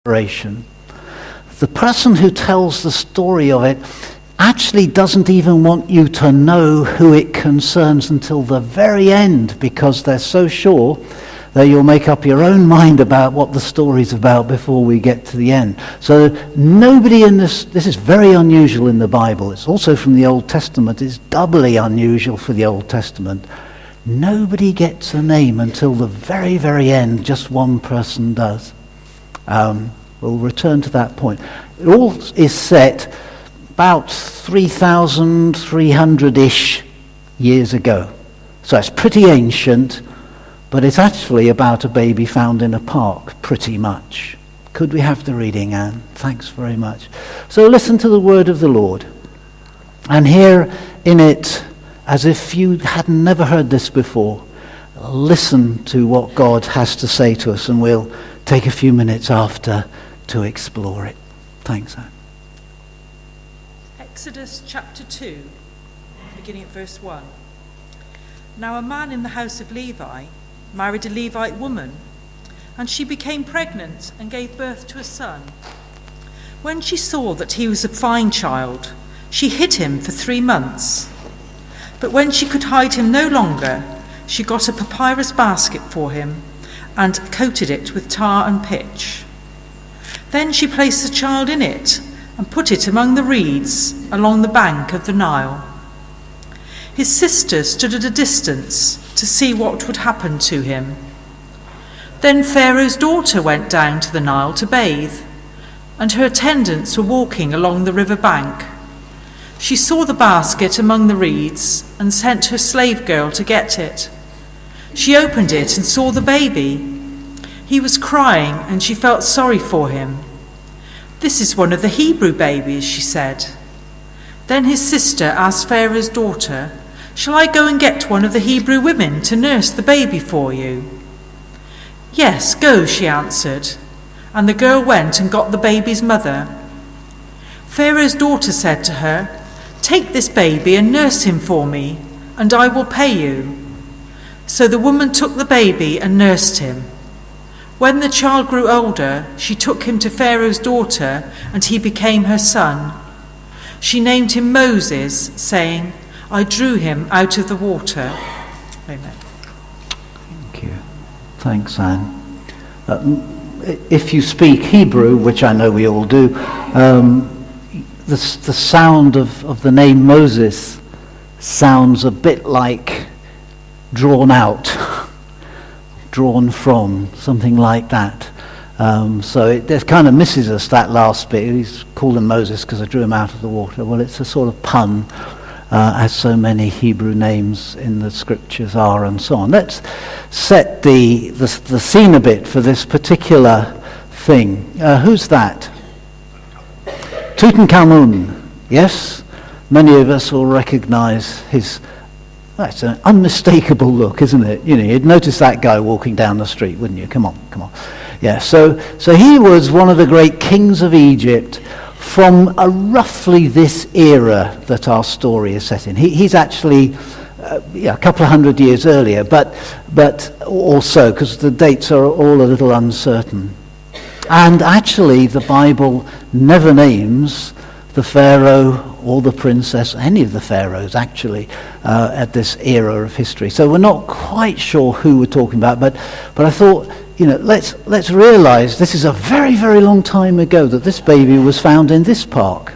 inspiration. The person who tells the story of it actually doesn't even want you to know who it concerns until the very end, because they're so sure that you'll make up your own mind about what the story's about before we get to the end. So nobody in this is very unusual in the Bible. It's also from the Old Testament. It's doubly unusual for the Old Testament. Nobody gets a name until the very, very end. Just one person does. We'll return to that point. It all is set about 3,300-ish years ago. So it's pretty ancient, but it's actually about a baby found in a park, pretty much. Could we have the reading, Anne? Thanks very much. So listen to the word of the Lord. And hear in it, as if you had never heard this before, listen to what God has to say to us, and we'll take a few minutes after to explore it. Thanks, Anne. Exodus chapter 2, beginning at verse 1. Now a man in the house of Levi married a Levite woman, and she became pregnant and gave birth to a son. When she saw that he was a fine child, she hid him for 3 months. But when she could hide him no longer, she got a papyrus basket for him and coated it with tar and pitch. Then she placed the child in it and put it among the reeds along the bank of the Nile. His sister stood at a distance to see what would happen to him. Then Pharaoh's daughter went down to the Nile to bathe, and her attendants were walking along the river bank. She saw the basket among the reeds and sent her slave girl to get it. She opened it and saw the baby. He was crying, and she felt sorry for him. "This is one of the Hebrew babies," she said. Then his sister asked Pharaoh's daughter, "Shall I go and get one of the Hebrew women to nurse the baby for you?" "Yes, go," she answered, and the girl went and got the baby's mother. Pharaoh's daughter said to her, "Take this baby and nurse him for me, and I will pay you." So the woman took the baby and nursed him. When the child grew older, she took him to Pharaoh's daughter, and he became her son. She named him Moses, saying, "I drew him out of the water." Amen. Thank you. Thanks, Anne. If you speak Hebrew, which I know we all do, the sound of the name Moses sounds a bit like drawn out, drawn from, something like that. So it kind of misses us, that last bit. He's called him Moses because I drew him out of the water. Well, it's a sort of pun, as so many Hebrew names in the scriptures are, and so on. Let's set the scene a bit for this particular thing. Who's that? Tutankhamun. Yes? Many of us will recognize his... That's an unmistakable look, isn't it? You know, you'd notice that guy walking down the street, wouldn't you? Come on. Yeah, so he was one of the great kings of Egypt from roughly this era that our story is set in. He's actually a couple of hundred years earlier, but also, because the dates are all a little uncertain. And actually, the Bible never names the Pharaoh or the princess, any of the pharaohs actually, at this era of history. So we're not quite sure who we're talking about, but I thought, let's realize this is a very, very long time ago that this baby was found in this park,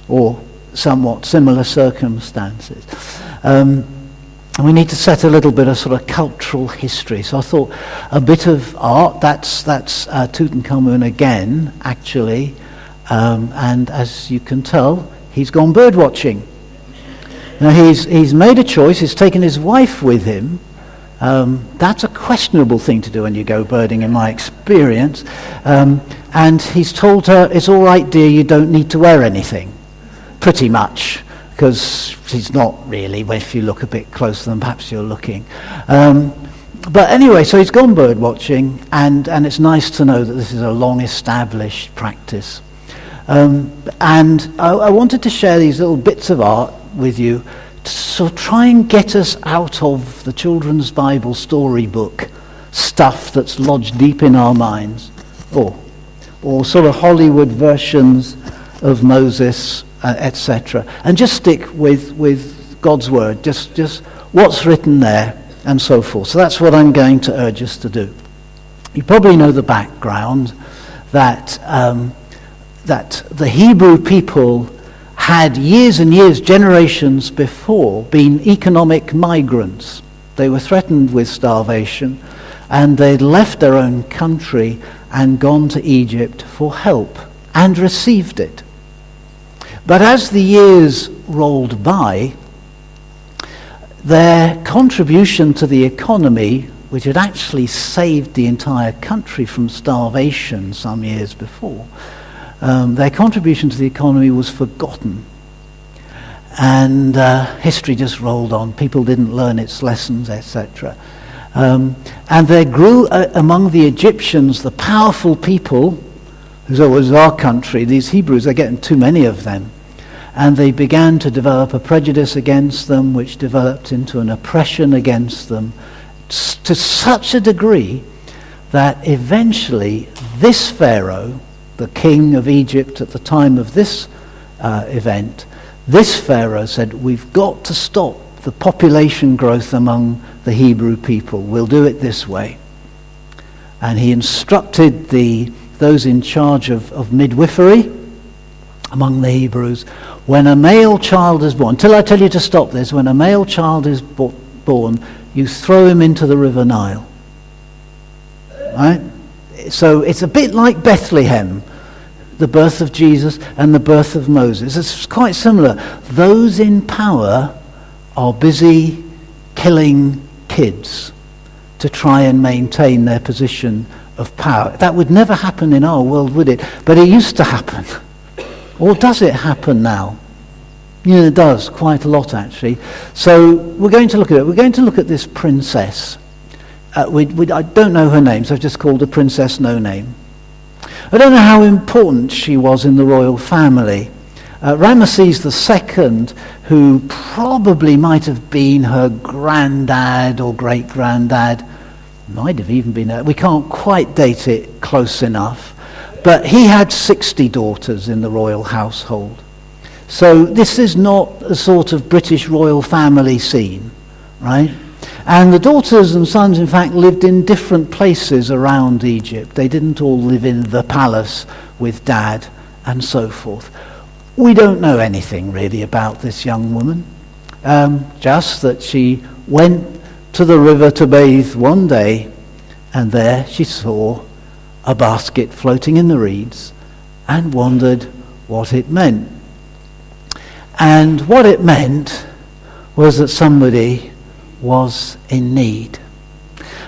or somewhat similar circumstances. And we need to set a little bit of sort of cultural history. So I thought a bit of art, that's Tutankhamun again, actually, and as you can tell, he's gone bird watching. Now he's made a choice. He's taken his wife with him. That's a questionable thing to do when you go birding, in my experience. And he's told her, "It's all right, dear. You don't need to wear anything." Pretty much, because he's not really. If you look a bit closer than perhaps you're looking. But anyway, so he's gone bird watching, and it's nice to know that this is a long-established practice. And I wanted to share these little bits of art with you to sort of try and get us out of the children's Bible storybook stuff that's lodged deep in our minds. Oh, or sort of Hollywood versions of Moses, etc. And just stick with God's word, just what's written there and so forth. So that's what I'm going to urge us to do. You probably know the background that that the Hebrew people had years and years, generations before, been economic migrants. They were threatened with starvation, and they'd left their own country and gone to Egypt for help, and received it. But as the years rolled by, their contribution to the economy, which had actually saved the entire country from starvation some years before, their contribution to the economy was forgotten. And history just rolled on. People didn't learn its lessons, etc. And there grew among the Egyptians, the powerful people, who was our country, these Hebrews, they're getting too many of them. And they began to develop a prejudice against them, which developed into an oppression against them, to such a degree that eventually this Pharaoh, the king of Egypt at the time of this event, this Pharaoh said, we've got to stop the population growth among the Hebrew people. We'll do it this way. And he instructed those in charge of midwifery among the Hebrews, when a male child is born, until I tell you to stop this, when a male child is born, you throw him into the River Nile. Right? So it's a bit like Bethlehem, the birth of Jesus and the birth of Moses. It's quite similar. Those in power are busy killing kids to try and maintain their position of power. That would never happen in our world, would it? But it used to happen. Or does it happen now? Yeah, it does, quite a lot actually. So we're going to look at it. We're going to look at this princess. I don't know her name, so I've just called her Princess No Name. I don't know how important she was in the royal family. Ramesses II, who probably might have been her granddad or great-granddad, might have even been we can't quite date it close enough, but he had 60 daughters in the royal household. So this is not a sort of British royal family scene, right? And the daughters and sons, in fact, lived in different places around Egypt. They didn't all live in the palace with dad and so forth. We don't know anything really about this young woman, just that she went to the river to bathe one day, and there she saw a basket floating in the reeds and wondered what it meant. And what it meant was that somebody was in need.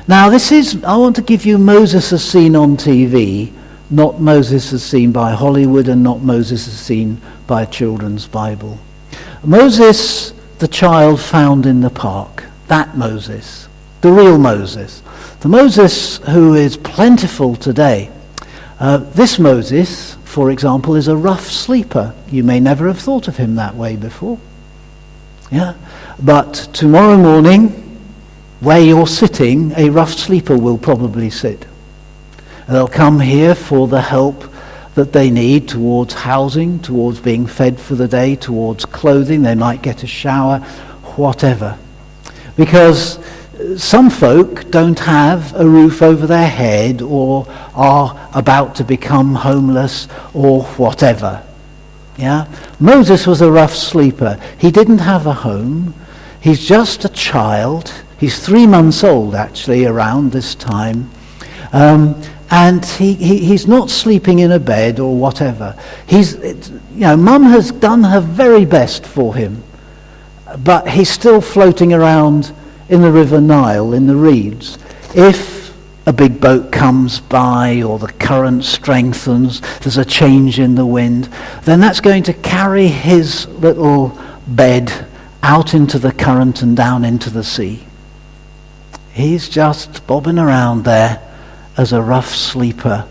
Now I want to give you Moses as seen on TV, not Moses as seen by Hollywood and not Moses as seen by a children's Bible. Moses, the child found in the park, that Moses, the real Moses, the Moses who is plentiful today. This Moses, for example, is a rough sleeper. You may never have thought of him that way before. Yeah, but tomorrow morning, where you're sitting, a rough sleeper will probably sit. They'll come here for the help that they need towards housing, towards being fed for the day, towards clothing. They might get a shower, whatever. Because some folk don't have a roof over their head or are about to become homeless or whatever. Yeah? Moses was a rough sleeper. He didn't have a home. He's just a child. He's 3 months old, actually, around this time. And he's not sleeping in a bed or whatever. Mum has done her very best for him. But he's still floating around in the River Nile, in the reeds. If a big boat comes by or the current strengthens, there's a change in the wind, then that's going to carry his little bed out into the current and down into the sea. He's just bobbing around there as a rough sleeper.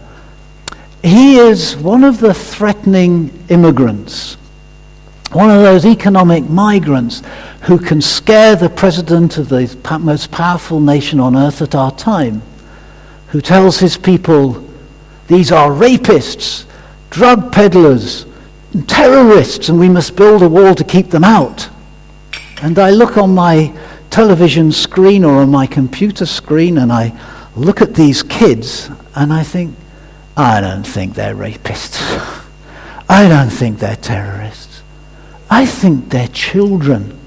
He is one of the threatening immigrants, one of those economic migrants who can scare the president of the most powerful nation on earth at our time, who tells his people These are rapists, drug peddlers, terrorists, and we must build a wall to keep them out. And I look on my television screen or on my computer screen and I look at these kids and I think, I don't think they're rapists. I don't think they're terrorists. I think they're children.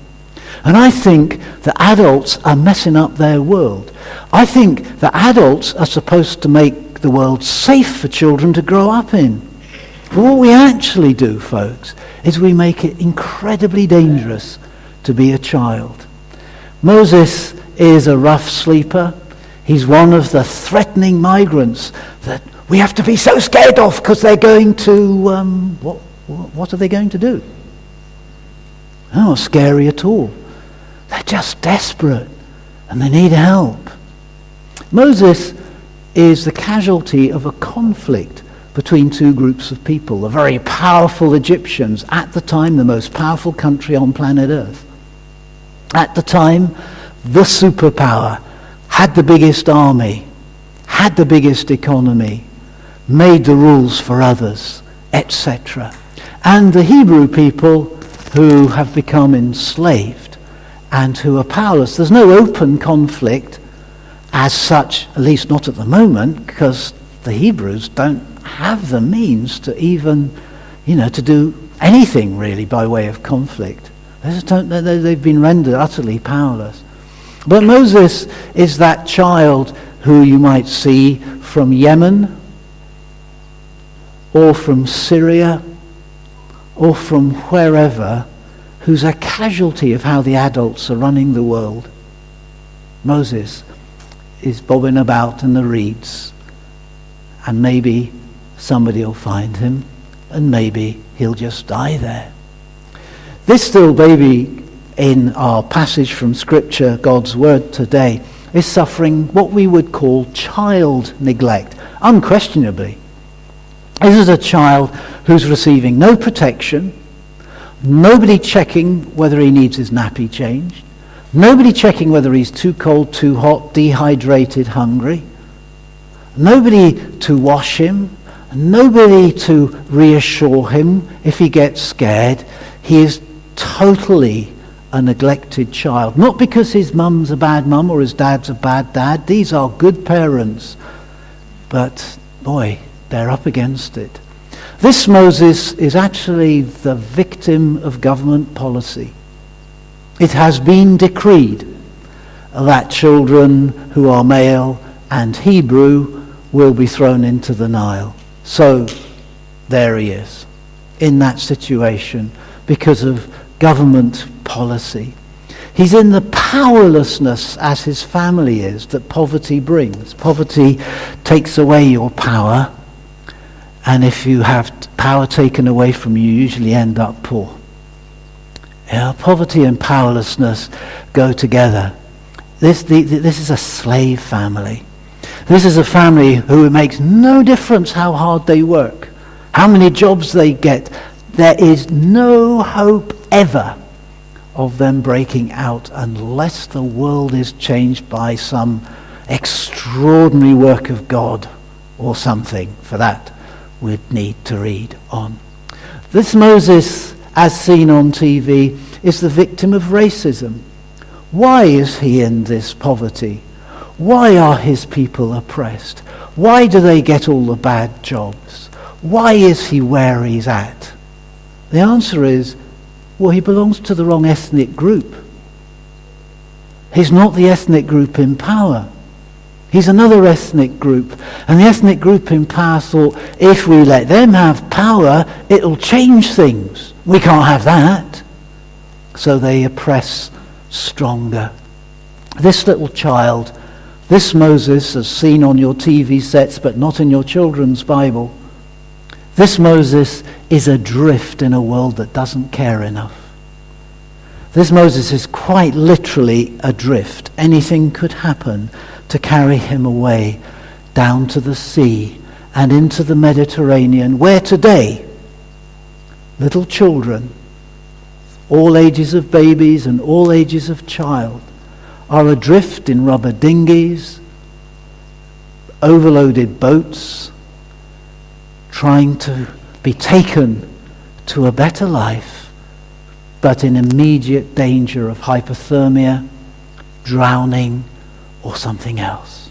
And I think that adults are messing up their world. I think that adults are supposed to make the world safe for children to grow up in. But what we actually do, folks, is we make it incredibly dangerous to be a child. Moses is a rough sleeper. He's one of the threatening migrants that we have to be so scared of because they're going to, what are they going to do? Oh, not scary at all. They're just desperate and they need help. Moses is the casualty of a conflict between two groups of people, the very powerful Egyptians, at the time the most powerful country on planet Earth. At the time, the superpower, had the biggest army, had the biggest economy, made the rules for others, etc. And the Hebrew people who have become enslaved and who are powerless. There's no open conflict as such, at least not at the moment, because the Hebrews don't have the means to even, to do anything really by way of conflict. They've been rendered utterly powerless. But Moses is that child who you might see from Yemen or from Syria or from wherever, who's a casualty of how the adults are running the world. Moses is bobbing about in the reeds, and maybe somebody will find him, and maybe he'll just die there. This little baby in our passage from Scripture, God's Word today, is suffering what we would call child neglect, unquestionably. This is a child who's receiving no protection, nobody checking whether he needs his nappy changed, nobody checking whether he's too cold, too hot, dehydrated, hungry, nobody to wash him, nobody to reassure him if he gets scared. He is totally a neglected child. Not because his mum's a bad mum or his dad's a bad dad. These are good parents. But, boy, they're up against it. This Moses is actually the victim of government policy. It has been decreed that children who are male and Hebrew will be thrown into the Nile. So there he is, in that situation because of government policy. He's in the powerlessness, as his family is, that poverty brings. Poverty takes away your power, and if you have power taken away from you, you usually end up poor. Poverty and powerlessness go together. This is a slave family. This is a family who it makes no difference how hard they work, how many jobs they get. There is no hope ever of them breaking out unless the world is changed by some extraordinary work of God or something. For that, we'd need to read on. This Moses, as seen on TV, is the victim of racism. Why is he in this poverty? Why are his people oppressed? Why do they get all the bad jobs? Why is he where he's at? The answer is, well, he belongs to the wrong ethnic group. He's not the ethnic group in power. He's another ethnic group. And the ethnic group in power thought, if we let them have power, it'll change things. We can't have that. So they oppress stronger. This little child, this Moses, as seen on your TV sets but not in your children's Bible, this Moses is adrift in a world that doesn't care enough. This Moses is quite literally adrift. Anything could happen to carry him away down to the sea and into the Mediterranean, where today little children, all ages of babies and all ages of child, are adrift in rubber dinghies, overloaded boats, trying to be taken to a better life, but in immediate danger of hypothermia, drowning, or something else.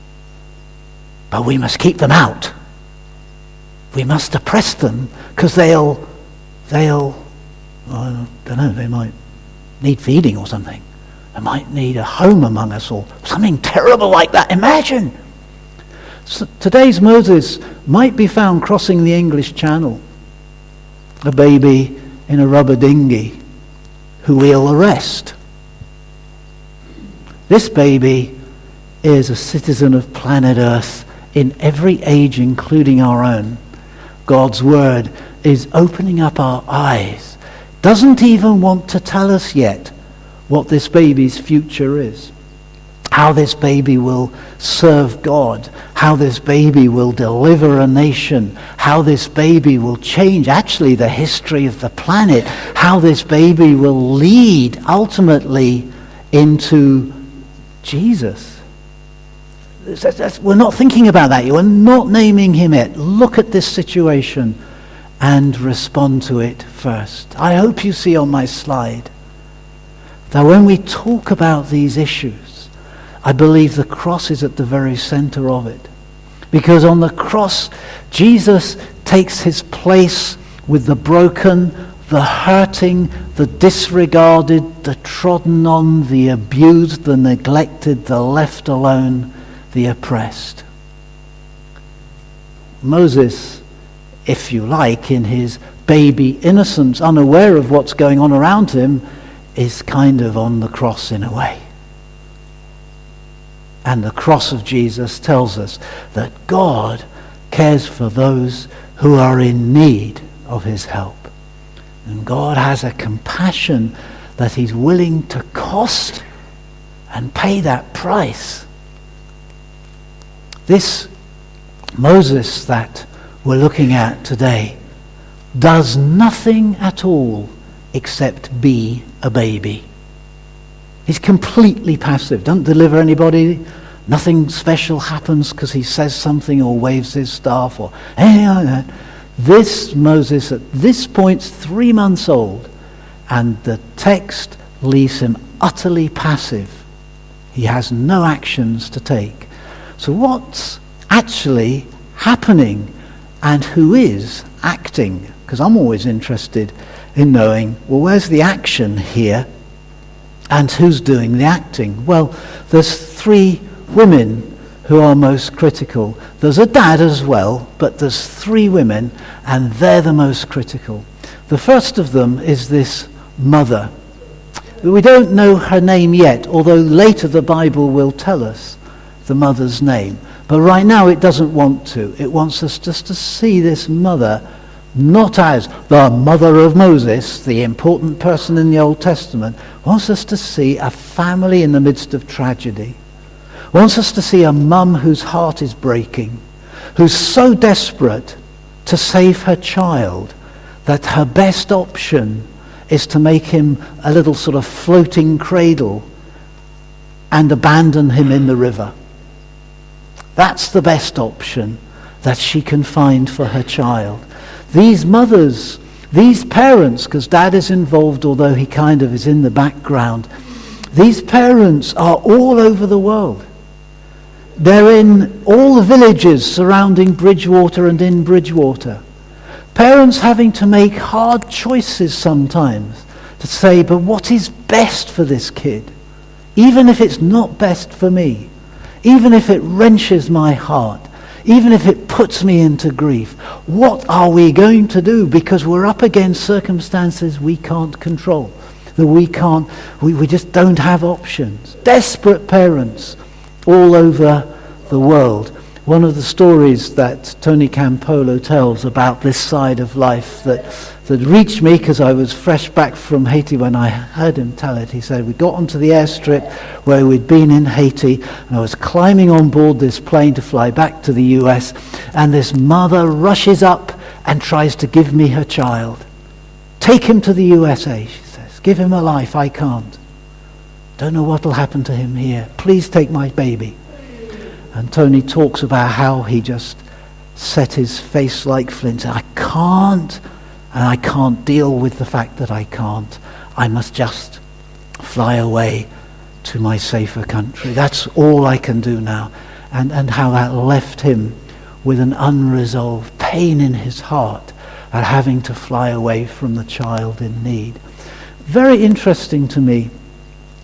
But we must keep them out. We must oppress them, because they'll, I don't know, they might need feeding or something. They might need a home among us or something terrible like that. Imagine! So today's Moses might be found crossing the English Channel, a baby in a rubber dinghy who we'll arrest. This baby is a citizen of planet Earth in every age, including our own. God's word is opening up our eyes. Doesn't even want to tell us yet what this baby's future is. How this baby will serve God. How this baby will deliver a nation. How this baby will change actually the history of the planet. How this baby will lead ultimately into Jesus. We're not thinking about that. We're not naming him yet. Look at this situation and respond to it first. I hope you see on my slide that when we talk about these issues, I believe the cross is at the very center of it. Because on the cross, Jesus takes his place with the broken, the hurting, the disregarded, the trodden on, the abused, the neglected, the left alone, the oppressed. Moses, if you like, in his baby innocence, unaware of what's going on around him, is kind of on the cross in a way. And the cross of Jesus tells us that God cares for those who are in need of his help. And God has a compassion that he's willing to cost and pay that price. This Moses that we're looking at today does nothing at all except be a baby. He's completely passive. Doesn't deliver anybody. Nothing special happens because he says something or waves his staff or anything like that. This Moses at this point 3 months old, and the text leaves him utterly passive. He has no actions to take. So what's actually happening and who is acting? Because I'm always interested in knowing, well, where's the action here and who's doing the acting? Well, there's 3 women who are most critical. There's a dad as well, but there's 3 women, and they're the most critical. The first of them is this mother. We don't know her name yet, although later the Bible will tell us the mother's name. But right now it doesn't want to. It wants us just to see this mother not as the mother of Moses, the important person in the Old Testament. Wants us to see a family in the midst of tragedy. Wants us to see a mum whose heart is breaking, who's so desperate to save her child that her best option is to make him a little sort of floating cradle and abandon him in the river. That's the best option that she can find for her child. These mothers, these parents, because dad is involved, although he kind of is in the background, these parents are all over the world. They're in all the villages surrounding Bridgewater and in Bridgewater. Parents having to make hard choices sometimes to say, but what is best for this kid? Even if it's not best for me, even if it wrenches my heart, even if it puts me into grief, what are we going to do? Because we're up against circumstances we can't control, that we just don't have options. Desperate parents all over the world. One of the stories that Tony Campolo tells about this side of life that reached me because I was fresh back from Haiti when I heard him tell it. He said, we got onto the airstrip where we'd been in Haiti, and I was climbing on board this plane to fly back to the US, and this mother rushes up and tries to give me her child. Take him to the USA, she says. Give him a life, I can't. Don't know what will happen to him here. Please take my baby. And Tony talks about how he just set his face like flint. I can't, and I can't deal with the fact that I can't. I must just fly away to my safer country. That's all I can do now. And how that left him with an unresolved pain in his heart at having to fly away from the child in need. Very interesting to me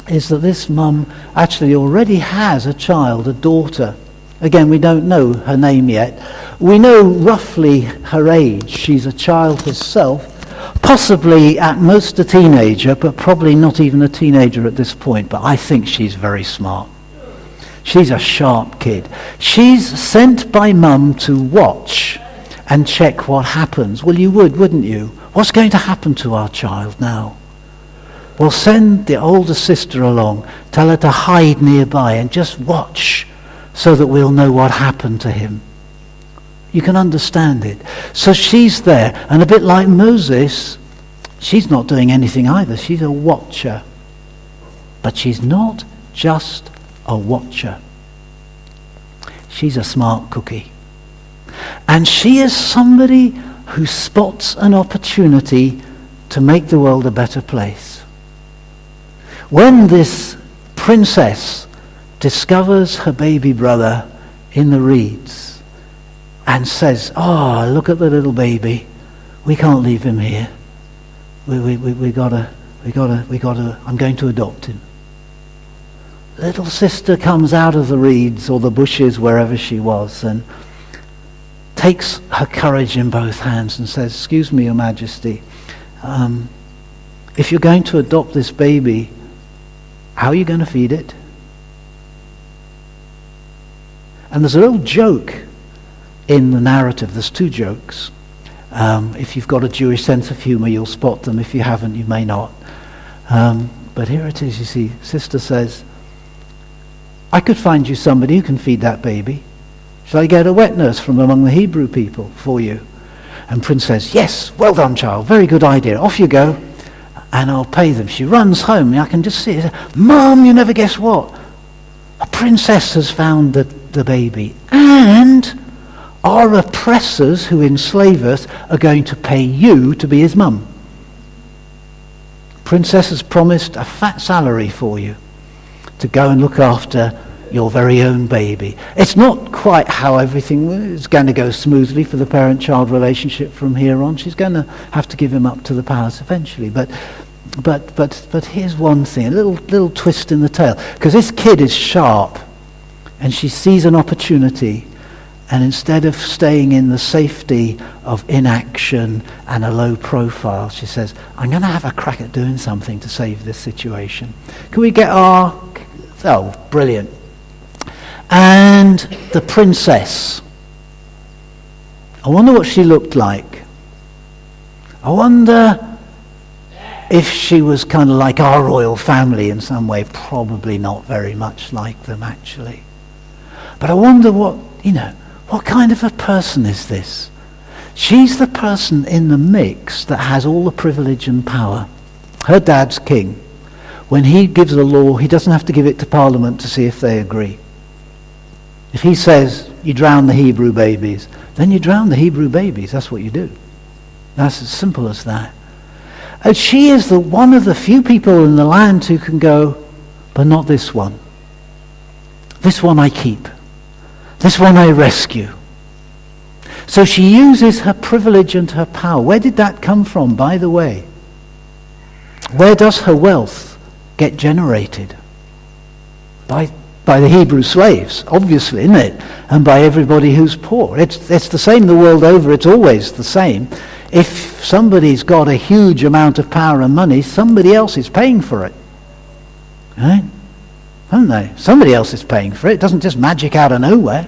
is that this mum actually already has a child, a daughter. Again, we don't know her name yet. We know roughly her age. She's a child herself, possibly at most a teenager, but probably not even a teenager at this point. But I think she's very smart. She's a sharp kid. She's sent by mum to watch and check what happens. Well, you would, wouldn't you? What's going to happen to our child now? Well, send the older sister along. Tell her to hide nearby and just watch so that we'll know what happened to him. You can understand it. So she's there. And a bit like Moses, she's not doing anything either. She's a watcher. But she's not just a watcher. She's a smart cookie. And she is somebody who spots an opportunity to make the world a better place. When this princess discovers her baby brother in the reeds and says, "Oh, look at the little baby. We can't leave him here. We gotta, I'm going to adopt him." Little sister comes out of the reeds or the bushes, wherever she was, and takes her courage in both hands and says, "Excuse me, Your Majesty, if you're going to adopt this baby, how are you going to feed it?" And there's a little joke in the narrative. There's two jokes. If you've got a Jewish sense of humor, you'll spot them. If you haven't, you may not. But here it is, you see. Sister says, "I could find you somebody who can feed that baby. Shall I get a wet nurse from among the Hebrew people for you?" And Prince says, "Yes, well done, child. Very good idea. Off you go, and I'll pay them." She runs home. I can just see it. "Mom, you never guess what? A princess has found the baby. And our oppressors who enslave us are going to pay you to be his mum. Princess has promised a fat salary for you to go and look after your very own baby." It's not quite how everything is going to go smoothly for the parent-child relationship from here on. She's going to have to give him up to the powers eventually. But here's one thing, a little twist in the tale. Because this kid is sharp, and she sees an opportunity, and instead of staying in the safety of inaction and a low profile, she says, "I'm going to have a crack at doing something to save this situation." Can we get our... Oh, brilliant. And the princess. I wonder what she looked like. I wonder if she was kind of like our royal family in some way. Probably not very much like them, actually. But I wonder what kind of a person is this? She's the person in the mix that has all the privilege and power. Her dad's king. When he gives a law, he doesn't have to give it to Parliament to see if they agree. If he says, "You drown the Hebrew babies," then you drown the Hebrew babies. That's what you do. That's as simple as that. And she is one of the few people in the land who can go, "But not this one. This one I keep. This one I rescue." So she uses her privilege and her power. Where did that come from, by the way? Where does her wealth get generated? By the Hebrew slaves, obviously, isn't it? And by everybody who's poor. It's the same the world over. It's always the same. If somebody's got a huge amount of power and money, somebody else is paying for it. Right? Haven't they? Somebody else is paying for it. It doesn't just magic out of nowhere.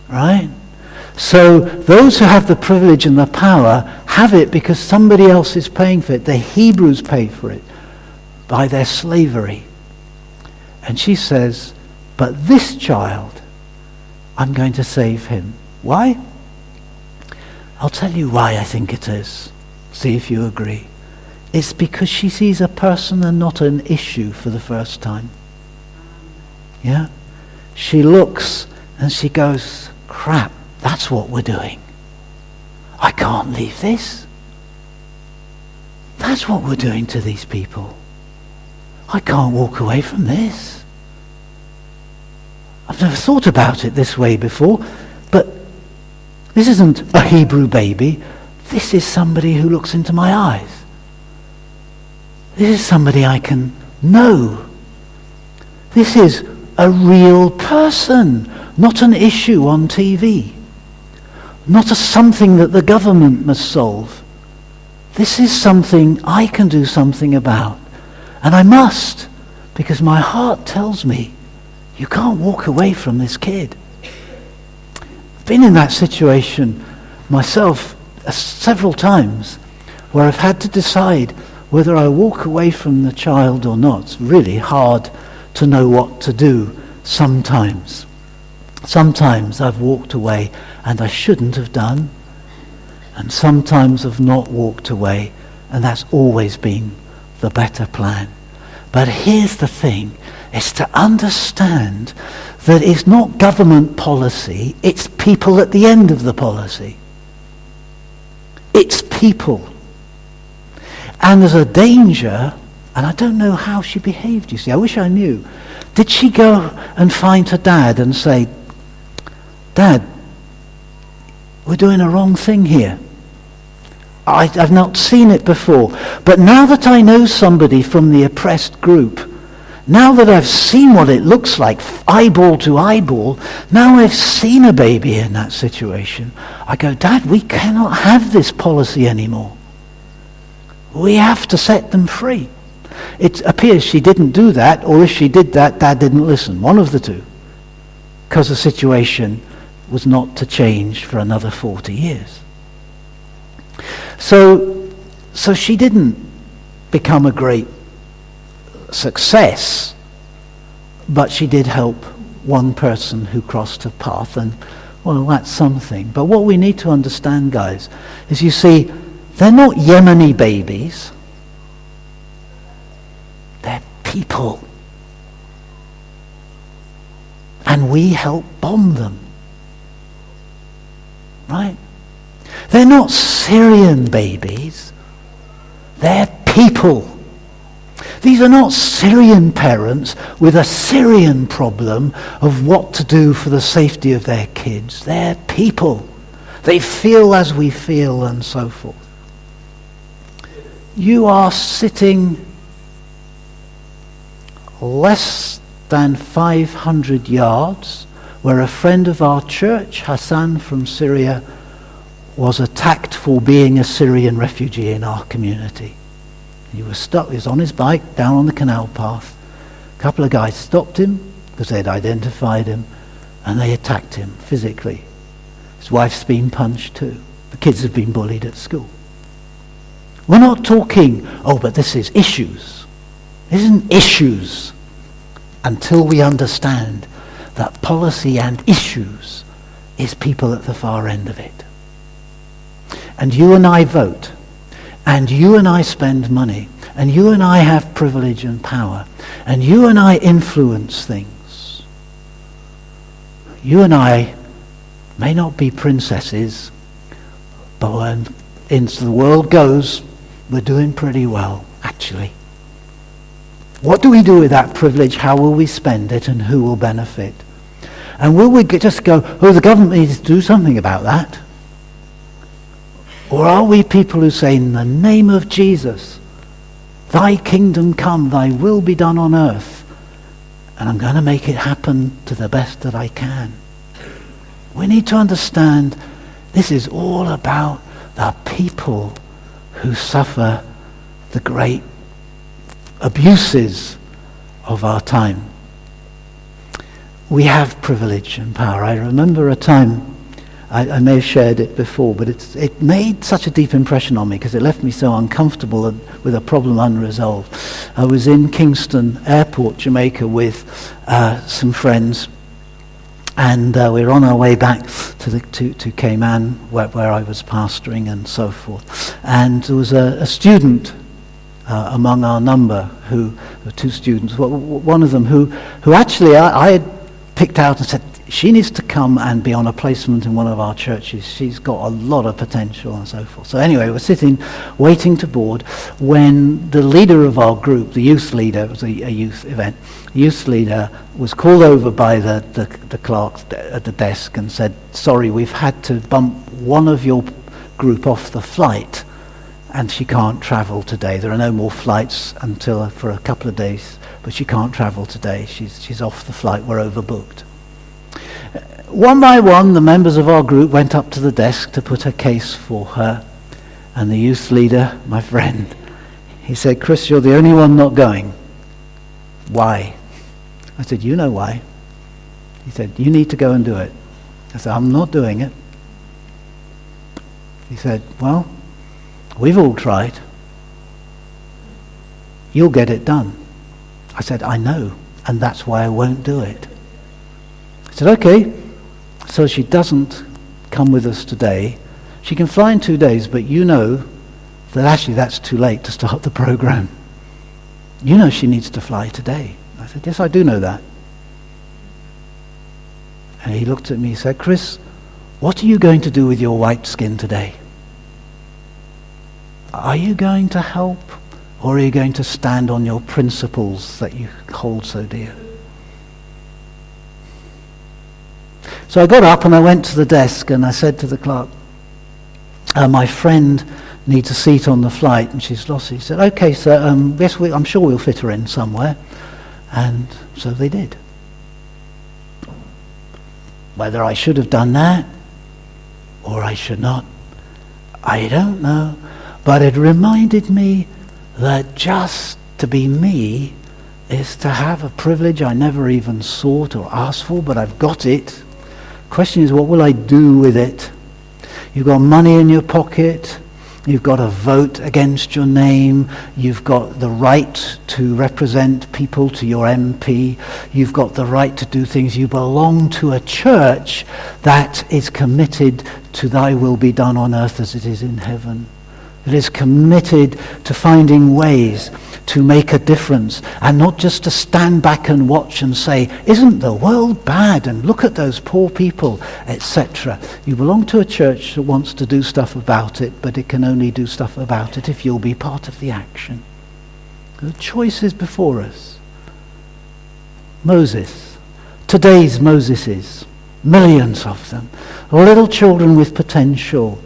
Right? So those who have the privilege and the power have it because somebody else is paying for it. The Hebrews pay for it by their slavery. And she says, "But this child, I'm going to save him." Why? I'll tell you why I think it is. See if you agree. It's because she sees a person and not an issue for the first time. Yeah? She looks and she goes, "Crap, That's what we're doing. I can't leave this. That's what we're doing to these people. I can't walk away from this. I've never thought about it this way before, but this isn't a Hebrew baby. This is somebody who looks into my eyes. This is somebody I can know. This is a real person, not an issue on TV, not something that the government must solve. This is something I can do something about, and I must, because my heart tells me you can't walk away from this kid. I've been in that situation myself several times where I've had to decide whether I walk away from the child or not. It's really hard to know what to do sometimes. Sometimes I've walked away and I shouldn't have done, and sometimes I've not walked away, and that's always been the better plan. But here's the thing, is to understand that it's not government policy, it's people at the end of the policy. It's people. And there's a danger, and I don't know how she behaved, you see. I wish I knew. Did she go and find her dad and say, Dad, we're doing a wrong thing here. I've not seen it before. But now that I know somebody from the oppressed group, now that I've seen what it looks like, eyeball to eyeball, now I've seen a baby in that situation, I go, Dad, we cannot have this policy anymore. We have to set them free. It appears she didn't do that, or if she did that, Dad didn't listen. One of the two. Because the situation was not to change for another 40 years. So she didn't become a great success, but she did help one person who crossed her path, and well, that's something. But what we need to understand, guys, is you see, they're not Yemeni babies. They're people. And we help bomb them. Right? They're not Syrian babies. They're people. These are not Syrian parents with a Syrian problem of what to do for the safety of their kids. They're people. They feel as we feel, and so forth. You are sitting less than 500 yards where a friend of our church, Hassan from Syria, was attacked for being a Syrian refugee in our community. He was stuck, he was on his bike down on the canal path. A couple of guys stopped him because they'd identified him, and they attacked him physically. His wife's been punched too. The kids have been bullied at school. We're not talking, but this is issues. This isn't issues until we understand that policy and issues is people at the far end of it. And you and I vote, and you and I spend money, and you and I have privilege and power, and you and I influence things. You and I may not be princesses, but when into the world goes, we're doing pretty well, actually. What do we do with that privilege? How will we spend it, and who will benefit? And will we just go, the government needs to do something about that? Or are we people who say, in the name of Jesus, thy kingdom come, thy will be done on earth, and I'm going to make it happen to the best that I can? We need to understand this is all about the people who suffer the great abuses of our time. We have privilege and power. I remember a time, I may have shared it before, but it made such a deep impression on me because it left me so uncomfortable and with a problem unresolved. I was in Kingston Airport, Jamaica, with some friends, and we were on our way back to Cayman, where I was pastoring and so forth. And there was a student among our number, two students, one of them who actually I had picked out and said, she needs to come and be on a placement in one of our churches. She's got a lot of potential and so forth. So anyway, we're sitting, waiting to board, when the leader of our group, the youth leader, it was a youth event, the youth leader was called over by the clerk at the desk and said, sorry, we've had to bump one of your group off the flight and she can't travel today. There are no more flights until for a couple of days, but she can't travel today. She's off the flight. We're overbooked. One by one, the members of our group went up to the desk to put a case for her. And the youth leader, my friend, he said, Chris, you're the only one not going. Why? I said, you know why. He said, you need to go and do it. I said, I'm not doing it. He said, well, we've all tried. You'll get it done. I said, I know, and that's why I won't do it. I said, okay, so she doesn't come with us today. She can fly in 2 days, but you know that actually that's too late to start the program. You know she needs to fly today. I said, yes, I do know that. And he looked at me and said, Chris, what are you going to do with your white skin today? Are you going to help, or are you going to stand on your principles that you hold so dear? So I got up and I went to the desk and I said to the clerk, my friend needs a seat on the flight and she's lost it. He said, okay, sir, yes, I'm sure we'll fit her in somewhere. And so they did. Whether I should have done that or I should not, I don't know. But it reminded me that just to be me is to have a privilege I never even sought or asked for, but I've got it. Question is, what will I do with it? You've got money in your pocket. You've got a vote against your name. You've got the right to represent people to your MP. You've got the right to do things. You belong to a church that is committed to thy will be done on earth as it is in heaven. It is committed to finding ways to make a difference, and not just to stand back and watch and say, isn't the world bad, and look at those poor people, etc. You belong to a church that wants to do stuff about it, but it can only do stuff about it if you'll be part of the action. The choice is before us. Moses, today's Moseses, millions of them, little children with potential.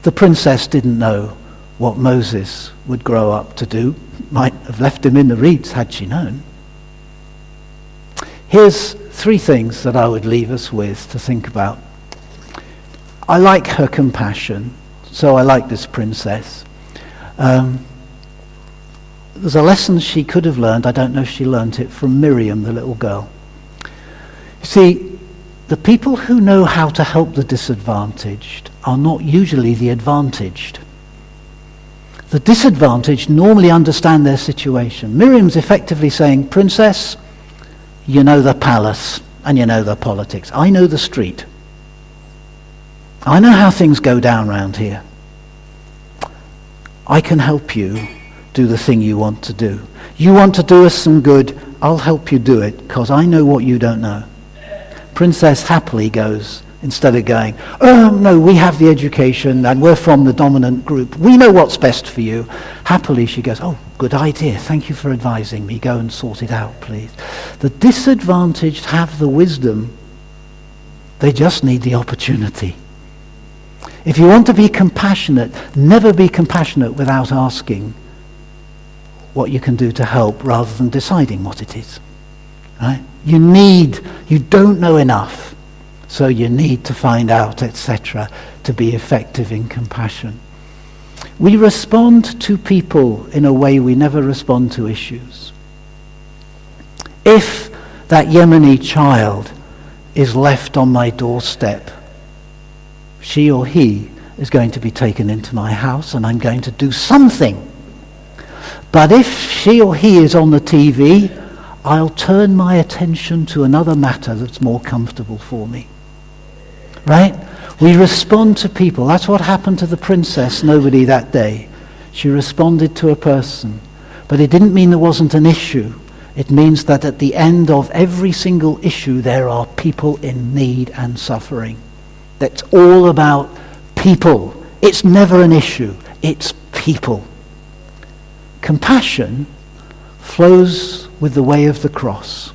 The princess didn't know what Moses would grow up to do. Might have left him in the reeds had she known. Here's 3 things that I would leave us with to think about. I like her compassion, so I like this princess. There's a lesson she could have learned, I don't know if she learned it, from Miriam, the little girl. You see, the people who know how to help the disadvantaged are not usually the advantaged. The disadvantaged normally understand their situation. Miriam's effectively saying, Princess, you know the palace and you know the politics. I know the street. I know how things go down around here. I can help you do the thing you want to do. You want to do us some good, I'll help you do it because I know what you don't know. Princess happily goes, instead of going, oh no, we have the education and we're from the dominant group. We know what's best for you. Happily she goes, oh, good idea. Thank you for advising me. Go and sort it out, please. The disadvantaged have the wisdom. They just need the opportunity. If you want to be compassionate, never be compassionate without asking what you can do to help rather than deciding what it is. Right? You don't know enough, so you need to find out, etc., to be effective in compassion. We respond to people in a way we never respond to issues. If that Yemeni child is left on my doorstep, she or he is going to be taken into my house and I'm going to do something. But if she or he is on the TV, I'll turn my attention to another matter that's more comfortable for me. Right? We respond to people. That's what happened to the princess, nobody that day. She responded to a person. But it didn't mean there wasn't an issue. It means that at the end of every single issue there are people in need and suffering. That's all about people. It's never an issue. It's people. Compassion flows with the way of the cross,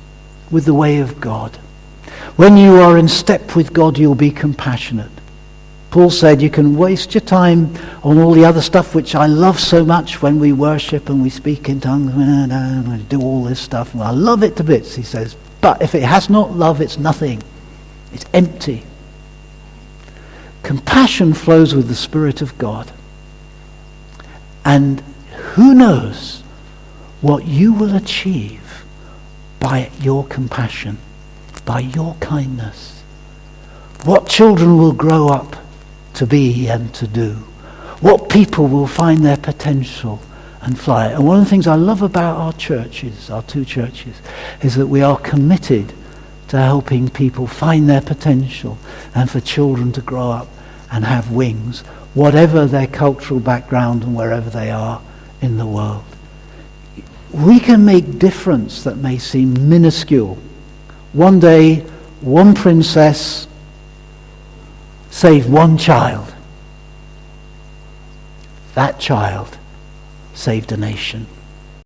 with the way of God. When you are in step with God, you'll be compassionate. Paul said you can waste your time on all the other stuff which I love so much when we worship and we speak in tongues and we do all this stuff. And I love it to bits, he says. But if it has not love, it's nothing. It's empty. Compassion flows with the Spirit of God. And who knows what you will achieve by your compassion, by your kindness. What children will grow up to be and to do. What people will find their potential and fly. And one of the things I love about our churches, our two churches, is that we are committed to helping people find their potential and for children to grow up and have wings, whatever their cultural background and wherever they are in the world. We can make difference that may seem minuscule. One day, one princess saved one child. That child saved a nation.